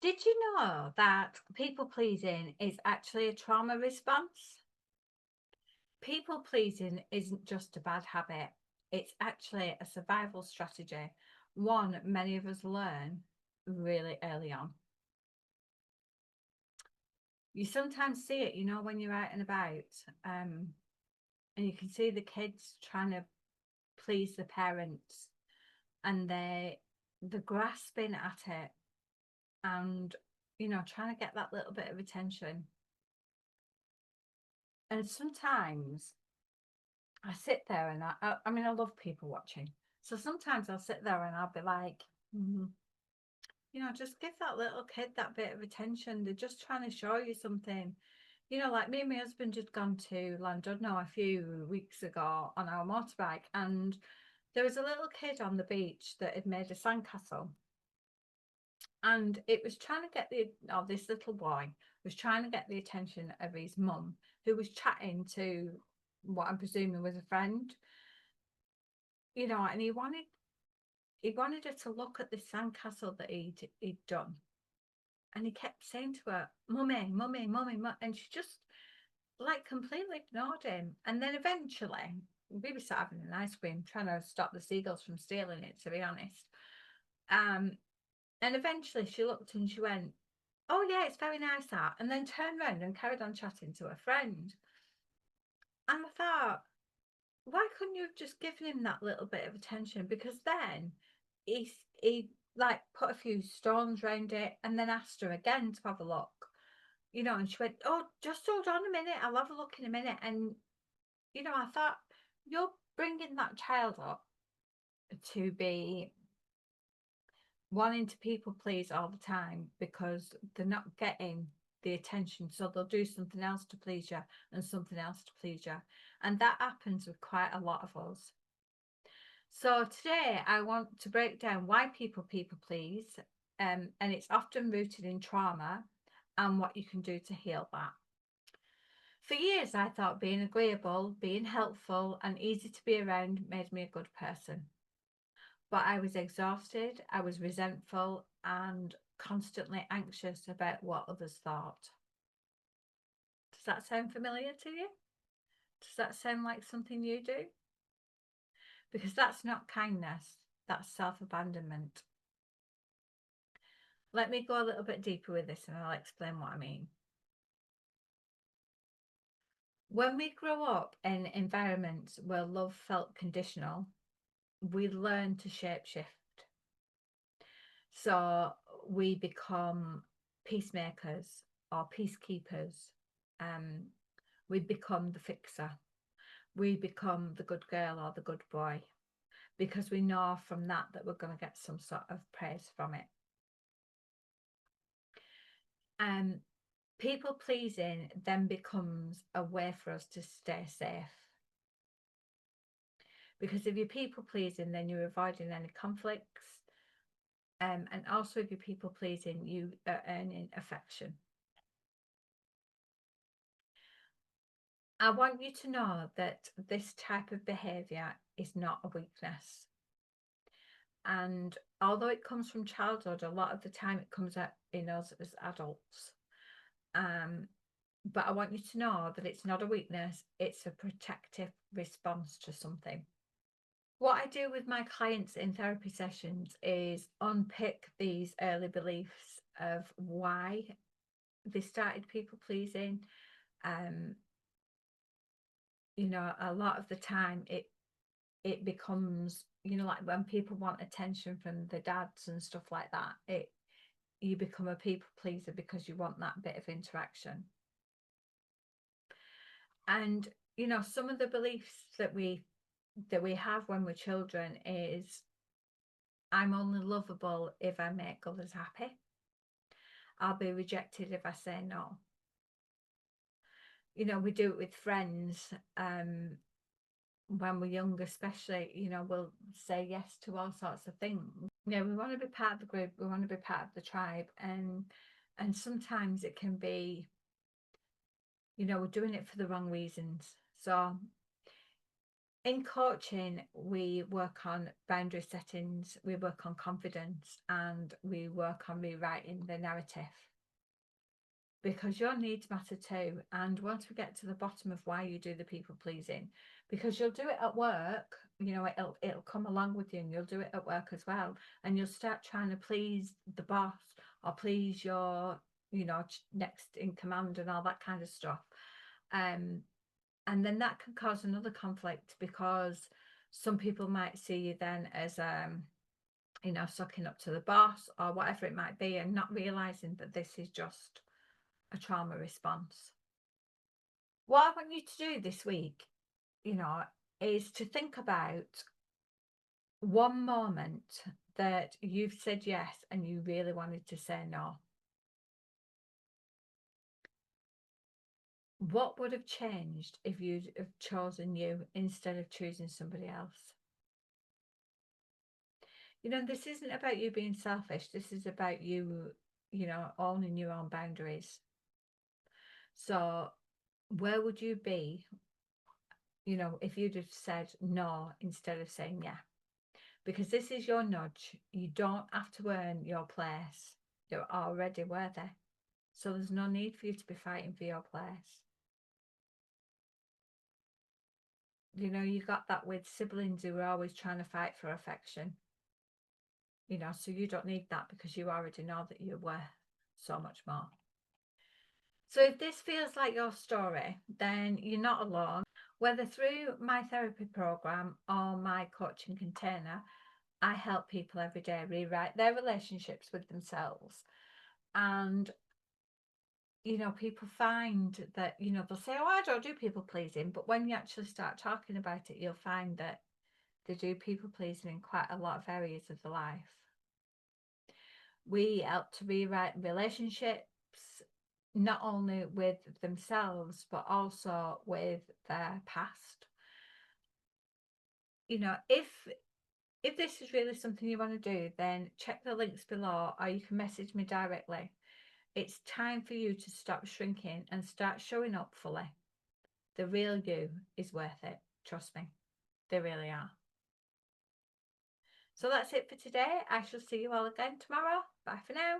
Did you know that people pleasing is actually a trauma response? People pleasing isn't just a bad habit, it's actually a survival strategy, one many of us learn really early on. You sometimes see it, when you're out and about, and you can see the kids trying to please the parents, and they're grasping at it and trying to get that little bit of attention. And sometimes I sit there and I mean, I love people watching. So sometimes I'll sit there and I'll be like, "Mhm, just give that little kid that bit of attention. They're just trying to show you something." Like me and my husband had gone to Llandudno a few weeks ago on our motorbike, and there was a little kid on the beach that had made a sandcastle. And it was trying to get this little boy was trying to get the attention of his mum, who was chatting to what I'm presuming was a friend, and he wanted her to look at the sandcastle that he'd done. And he kept saying to her, "Mummy, mummy, mummy," and she just like completely ignored him. And then eventually, we were sat having an ice cream, trying to stop the seagulls from stealing it, to be honest. And eventually she looked and she went, "Oh yeah, it's very nice that," and then turned around and carried on chatting to her friend. And I thought, why couldn't you have just given him that little bit of attention? Because then he like put a few stones round it and then asked her again to have a look, and she went, "Oh, just hold on a minute, I'll have a look in a minute." And I thought, you're bringing that child up to be wanting to people please all the time because they're not getting the attention, so they'll do something else to please you and something else to please you. And that happens with quite a lot of us. So today I want to break down why people please, and it's often rooted in trauma and what you can do to heal that. For years I thought being agreeable, being helpful and easy to be around made me a good person. But I was exhausted, I was resentful, and constantly anxious about what others thought. Does that sound familiar to you? Does that sound like something you do? Because that's not kindness, that's self abandonment. Let me go a little bit deeper with this and I'll explain what I mean. When we grow up in environments where love felt conditional, we learn to shapeshift. So we become peacemakers or peacekeepers. Um, we become the fixer. We become the good girl or the good boy because we know from that we're going to get some sort of praise from it. People pleasing then becomes a way for us to stay safe. Because if you're people pleasing, then you're avoiding any conflicts. And also, if you're people pleasing, you are earning affection. I want you to know that this type of behavior is not a weakness. And although it comes from childhood, a lot of the time it comes up in us as adults. But I want you to know that it's not a weakness, it's a protective response to something. What I do with my clients in therapy sessions is unpick these early beliefs of why they started people pleasing. A lot of the time it becomes, like when people want attention from the dads and stuff like that, you become a people pleaser because you want that bit of interaction. And some of the beliefs that we have when we're children is, I'm only lovable if I make others happy. I'll be rejected if I say no. We do it with friends. When we're young, especially, we'll say yes to all sorts of things. We want to be part of the group, we want to be part of the tribe, and sometimes it can be, we're doing it for the wrong reasons. So In coaching, we work on boundary settings, we work on confidence, and we work on rewriting the narrative, because your needs matter too. And once we get to the bottom of why you do the people pleasing, because you'll do it at work, it'll come along with you, and you'll do it at work as well, and you'll start trying to please the boss or please your next in command and all that kind of stuff. And then that can cause another conflict, because some people might see you then as sucking up to the boss or whatever it might be, and not realizing that this is just a trauma response. What I want you to do this week, is to think about one moment that you've said yes and you really wanted to say no. What would have changed if you'd have chosen you instead of choosing somebody else? This isn't about you being selfish. This is about you, owning your own boundaries. So where would you be, if you'd have said no instead of saying yeah? Because this is your nudge. You don't have to earn your place. You're already worthy. So there's no need for you to be fighting for your place. You got that with siblings who are always trying to fight for affection. So you don't need that, because you already know that you're worth so much more. So if this feels like your story, then you're not alone. Whether through my therapy program or my coaching container, I help people every day rewrite their relationships with themselves. And people find that, they'll say, oh, I don't do people pleasing. But when you actually start talking about it, you'll find that they do people pleasing in quite a lot of areas of their life. We help to rewrite relationships, not only with themselves, but also with their past. If this is really something you want to do, then check the links below, or you can message me directly. It's time for you to stop shrinking and start showing up fully. The real you is worth it. Trust me, they really are. So that's it for today. I shall see you all again tomorrow. Bye for now.